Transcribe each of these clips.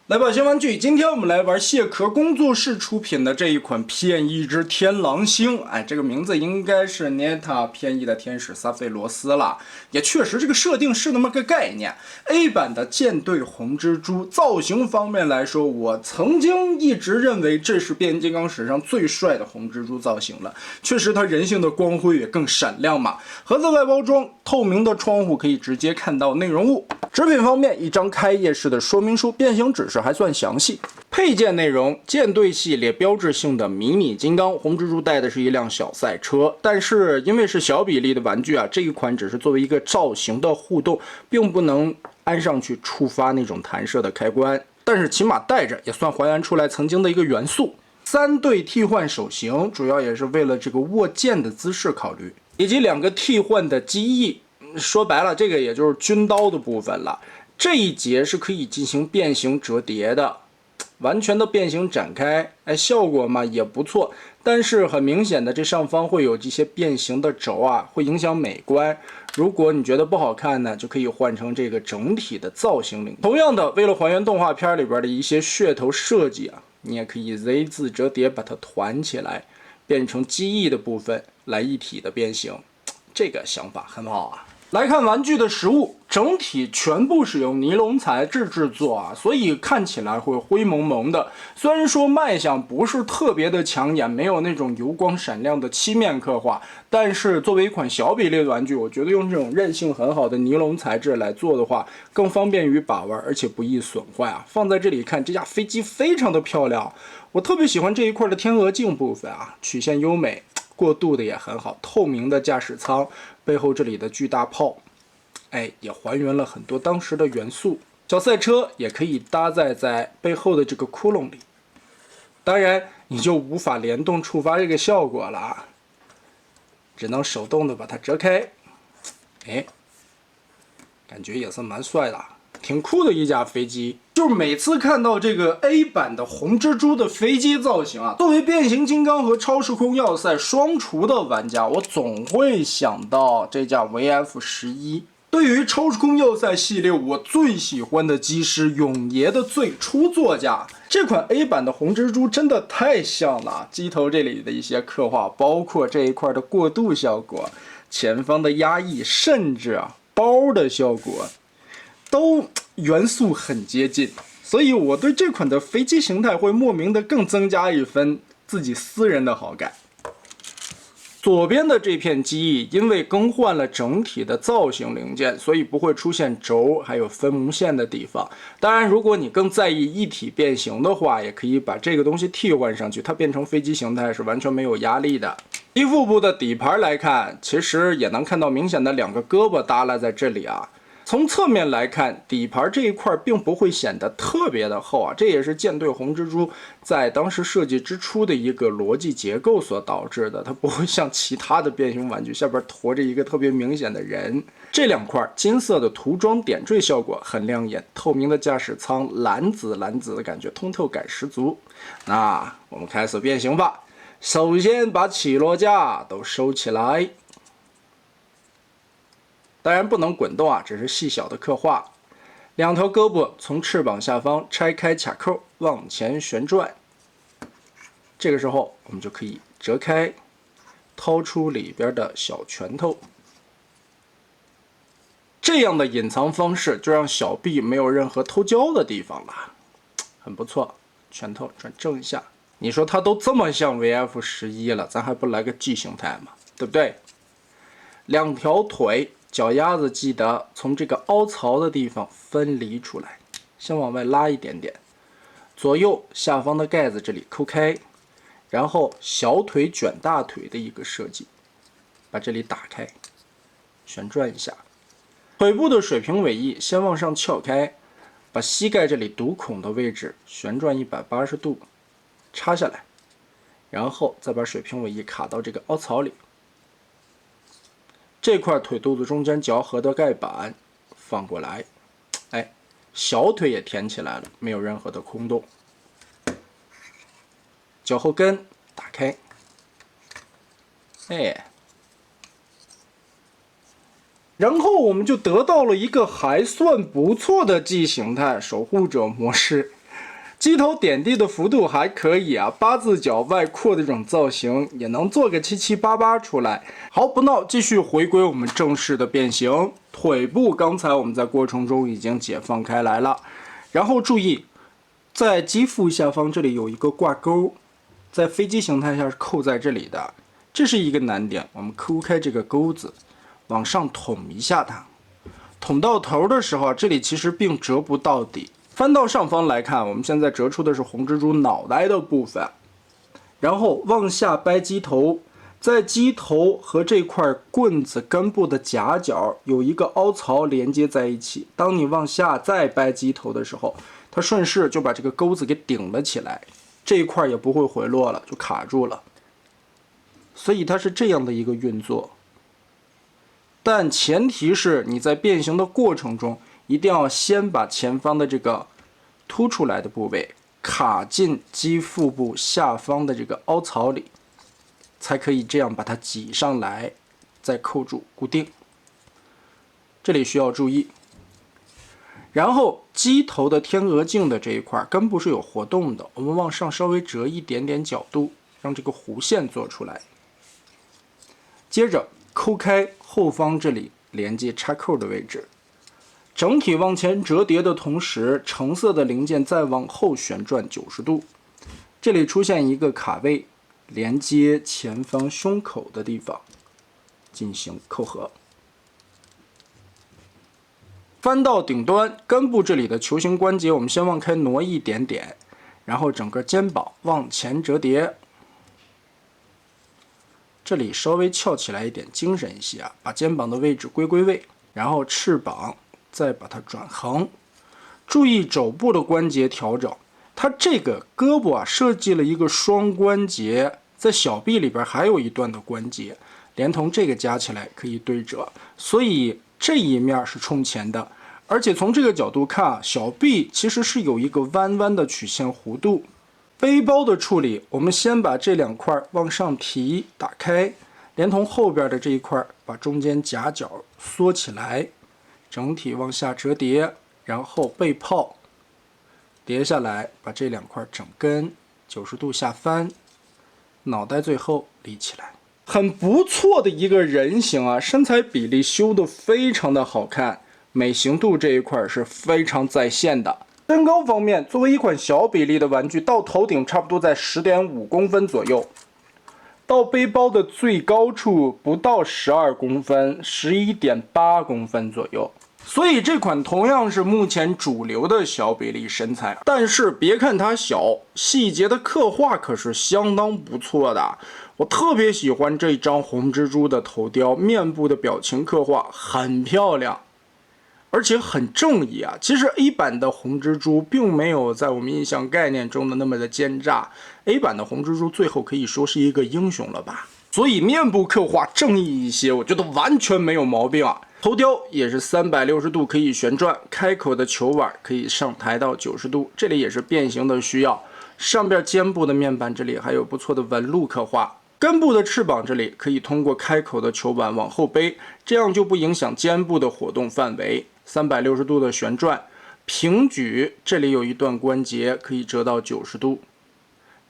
来吧，新玩具！今天我们来玩蟹壳工作室出品的这一款偏翼之天狼星。哎，这个名字应该是 Neta 偏翼的天使萨菲罗斯了，也确实这个设定是那么个概念。A 版的舰队红蜘蛛造型方面来说，我曾经一直认为这是变形金刚史上最帅的红蜘蛛造型了。确实，它人性的光辉也更闪亮嘛。盒子外包装透明的窗户可以直接看到内容物。纸品方面，一张开页式的说明书，变形指示还算详细。配件内容：舰队系列标志性的迷你金刚，红蜘蛛带的是一辆小赛车，但是因为是小比例的玩具啊，这一款只是作为一个造型的互动，并不能安上去触发那种弹射的开关，但是起码带着也算还原出来曾经的一个元素。3对替换手型，主要也是为了这个握剑的姿势考虑，以及2个替换的机翼。说白了，这个也就是军刀的部分了。这一节是可以进行变形折叠的，完全的变形展开，哎，效果嘛也不错。但是很明显的，这上方会有这些变形的轴啊，会影响美观。如果你觉得不好看呢，就可以换成这个整体的造型领。同样的，为了还原动画片里边的一些噱头设计啊，你也可以 Z 字折叠把它团起来，变成机翼的部分来一体的变形。这个想法很好啊。来看玩具的实物，整体全部使用尼龙材质制作啊，所以看起来会灰蒙蒙的。虽然说卖相不是特别的抢眼，没有那种油光闪亮的漆面刻画，但是作为一款小比例的玩具，我觉得用这种韧性很好的尼龙材质来做的话，更方便于把玩，而且不易损坏啊。放在这里看，这架飞机非常的漂亮，我特别喜欢这一块的天鹅镜部分啊，曲线优美。过渡的也很好，透明的驾驶舱，背后这里的巨大炮，哎，也还原了很多当时的元素。小赛车也可以搭载在背后的这个窟窿里，当然你就无法联动触发这个效果了啊，只能手动的把它折开。哎，感觉也是蛮帅的，挺酷的一架飞机。就是每次看到这个 A 版的红蜘蛛的飞机造型啊，作为变形金刚和超时空要塞双厨的玩家，我总会想到这架 VF11。对于超时空要塞系列，我最喜欢的机师永爷的最初座驾，这款 A 版的红蜘蛛真的太像了。机头这里的一些刻画，包括这一块的过渡效果，前方的压抑，甚至啊包的效果，都元素很接近，所以我对这款的飞机形态会莫名的更增加一分自己私人的好感。左边的这片机翼因为更换了整体的造型零件，所以不会出现轴还有分母线的地方。当然，如果你更在意一体变形的话，也可以把这个东西替换上去，它变成飞机形态是完全没有压力的。机腹部的底盘来看，其实也能看到明显的2个胳膊耷拉在这里啊。从侧面来看，底盘这一块并不会显得特别的厚啊，这也是舰队红蜘蛛在当时设计之初的一个逻辑结构所导致的，它不会像其他的变形玩具下边驮着一个特别明显的人。这2块金色的涂装点缀效果很亮眼，透明的驾驶舱蓝紫的感觉，通透感十足。那我们开始变形吧，首先把起落架都收起来。当然不能滚动啊，只是细小的刻画。2条胳膊从翅膀下方拆开卡扣，往前旋转。这个时候我们就可以折开，掏出里边的小拳头。这样的隐藏方式就让小臂没有任何偷焦的地方了，很不错。拳头转正一下，你说它都这么像 VF11 了，咱还不来个 G 形态吗？对不对？2条腿。脚丫子记得从这个凹槽的地方分离出来，先往外拉一点点，左右下方的盖子这里抠开，然后小腿卷大腿的一个设计，把这里打开，旋转一下，腿部的水平尾翼先往上翘开，把膝盖这里堵孔的位置旋转180度，插下来，然后再把水平尾翼卡到这个凹槽里。这块腿肚子中间嚼合的盖板放过来，哎，小腿也填起来了，没有任何的空洞。脚后跟打开，哎，然后我们就得到了一个还算不错的 G 形态守护者模式。机头点地的幅度还可以啊，八字脚外扩的这种造型也能做个七七八八出来。好，不闹，继续回归我们正式的变形。腿部刚才我们在过程中已经解放开来了，然后注意，在机腹下方这里有一个挂钩，在飞机形态下是扣在这里的，这是一个难点。我们抠开这个钩子，往上捅一下它，捅到头的时候，这里其实并折不到底。翻到上方来看，我们现在折出的是红蜘蛛脑袋的部分，然后往下掰机头，在机头和这块棍子根部的夹角有一个凹槽连接在一起。当你往下再掰机头的时候，它顺势就把这个钩子给顶了起来，这一块也不会回落了，就卡住了。所以它是这样的一个运作，但前提是你在变形的过程中，一定要先把前方的这个凸出来的部位卡进机腹部下方的这个凹槽里，才可以这样把它挤上来，再扣住固定。这里需要注意。然后机头的天鹅颈的这一块根部是有活动的，我们往上稍微折一点点角度，让这个弧线做出来。接着抠开后方这里连接插扣的位置，整体往前折叠的同时，橙色的零件再往后旋转90度，这里出现一个卡位，连接前方胸口的地方进行扣合。翻到顶端，根部这里的球形关节我们先往开挪一点点，然后整个肩膀往前折叠，这里稍微翘起来一点，精神一些啊，把肩膀的位置归位，然后翅膀再把它转横，注意肘部的关节调整。它这个胳膊啊设计了一个双关节，在小臂里边还有一段的关节，连同这个加起来可以对折，所以这一面是冲前的。而且从这个角度看啊，小臂其实是有一个弯弯的曲线弧度。背包的处理，我们先把这两块往上提打开，连同后边的这一块把中间夹角缩起来，整体往下折叠，然后背泡叠下来，把这两块整根90度下翻，脑袋最后立起来，很不错的一个人形啊，身材比例修得非常的好看，美型度这一块是非常在线的。身高方面，作为一款小比例的玩具，到头顶差不多在10.5公分左右，到背包的最高处不到12公分，11.8公分左右。所以这款同样是目前主流的小比例身材，但是别看它小，细节的刻画可是相当不错的。我特别喜欢这张红蜘蛛的头雕，面部的表情刻画很漂亮，而且很正义啊！其实 A 版的红蜘蛛并没有在我们印象概念中的那么的奸诈 ，A 版的红蜘蛛最后可以说是一个英雄了吧？所以面部刻画正义一些，我觉得完全没有毛病啊。头雕也是360度可以旋转，开口的球碗可以上抬到90度，这里也是变形的需要。上边肩部的面板这里还有不错的纹路刻画。根部的翅膀这里可以通过开口的球板往后背，这样就不影响肩部的活动范围。360度的旋转，平举这里有一段关节可以折到90度，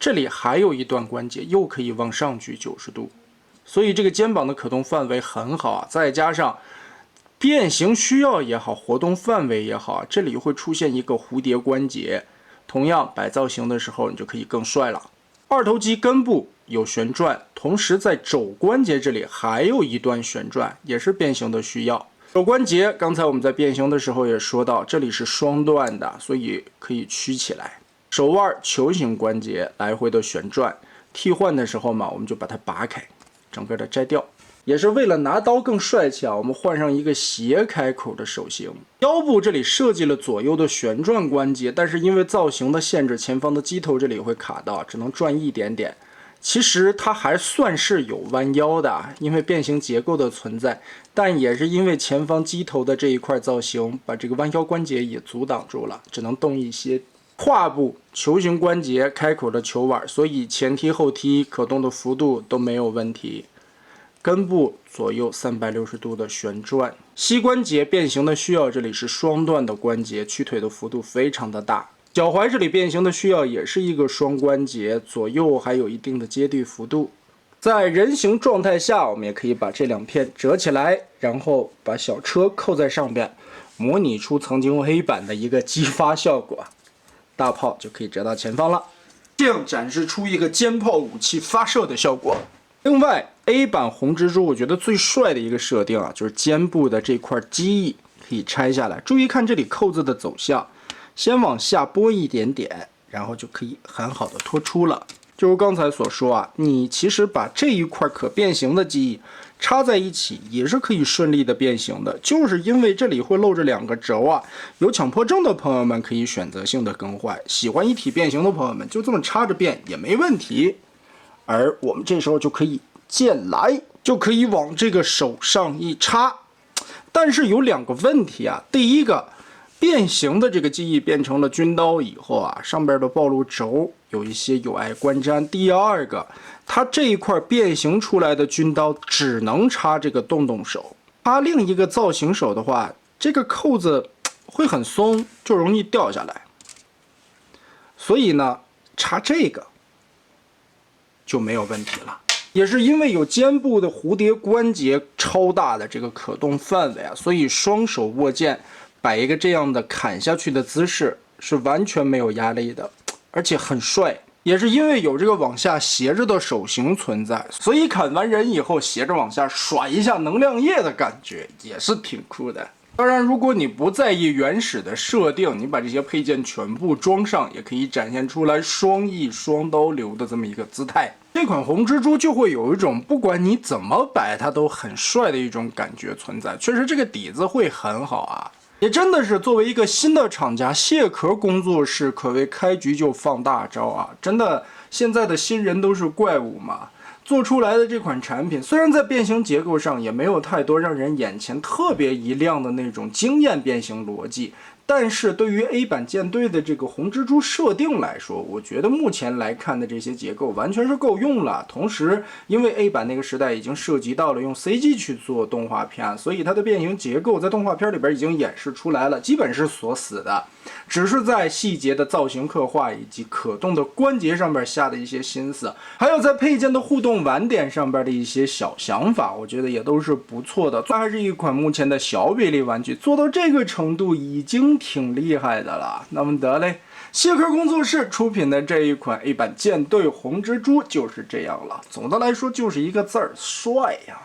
这里还有一段关节又可以往上举90度，所以这个肩膀的可动范围很好啊。再加上变形需要也好，活动范围也好，这里会出现一个蝴蝶关节，同样摆造型的时候你就可以更帅了。二头肌根部有旋转，同时在肘关节这里还有一段旋转，也是变形的需要。肘关节刚才我们在变形的时候也说到，这里是双段的，所以可以曲起来。手腕球形关节来回的旋转，替换的时候嘛，我们就把它拔开，整个的摘掉。也是为了拿刀更帅气啊，我们换上一个斜开口的手型。腰部这里设计了左右的旋转关节，但是因为造型的限制，前方的机头这里会卡到，只能转一点点。其实它还算是有弯腰的，因为变形结构的存在，但也是因为前方机头的这一块造型，把这个弯腰关节也阻挡住了，只能动一些。胯部球形关节开口的球碗，所以前踢后踢可动的幅度都没有问题。根部左右360度的旋转，膝关节变形的需要，这里是双段的关节，屈腿的幅度非常的大。脚踝这里变形的需要也是一个双关节，左右还有一定的接地幅度。在人形状态下，我们也可以把这两片折起来，然后把小车扣在上边，模拟出曾经黑版的一个激发效果，大炮就可以折到前方了，这样展示出一个肩炮武器发射的效果。另外 ，A 版红蜘蛛我觉得最帅的一个设定啊，就是肩部的这块机翼可以拆下来，注意看这里扣子的走向，先往下拨一点点，然后就可以很好的脱出了。就如刚才所说啊，你其实把这一块可变形的机翼插在一起也是可以顺利的变形的，就是因为这里会露着两个轴啊，有强迫症的朋友们可以选择性的更换，喜欢一体变形的朋友们就这么插着变也没问题。而我们这时候就可以剑来，就可以往这个手上一插，但是有两个问题啊，第一个，变形的这个机翼变成了军刀以后啊，上边的暴露轴有一些有碍观瞻。第二个，它这一块变形出来的军刀只能插这个洞洞手，插另一个造型手的话，这个扣子会很松，就容易掉下来。所以呢，插这个就没有问题了。也是因为有肩部的蝴蝶关节超大的这个可动范围啊，所以双手握剑摆一个这样的砍下去的姿势是完全没有压力的，而且很帅。也是因为有这个往下斜着的手型存在，所以砍完人以后斜着往下甩一下能量液的感觉也是挺酷的。当然，如果你不在意原始的设定，你把这些配件全部装上，也可以展现出来双翼双刀流的这么一个姿态。这款红蜘蛛就会有一种不管你怎么摆它都很帅的一种感觉存在，确实这个底子会很好啊，也真的是作为一个新的厂家，蟹壳工作室可谓开局就放大招啊！真的，现在的新人都是怪物嘛。做出来的这款产品，虽然在变形结构上也没有太多让人眼前特别一亮的那种惊艳变形逻辑，但是对于 A 版舰队的这个红蜘蛛设定来说，我觉得目前来看的这些结构完全是够用了。同时，因为 A 版那个时代已经涉及到了用 CG 去做动画片，所以它的变形结构在动画片里边已经演示出来了，基本是锁死的，只是在细节的造型刻画以及可动的关节上面下的一些心思，还有在配件的互动玩点上边的一些小想法，我觉得也都是不错的。这还是一款目前的小比例玩具，做到这个程度已经挺厉害的了。那么得嘞，蟹壳工作室出品的这一款 A 版舰队红蜘蛛就是这样了。总的来说就是一个字儿，帅呀！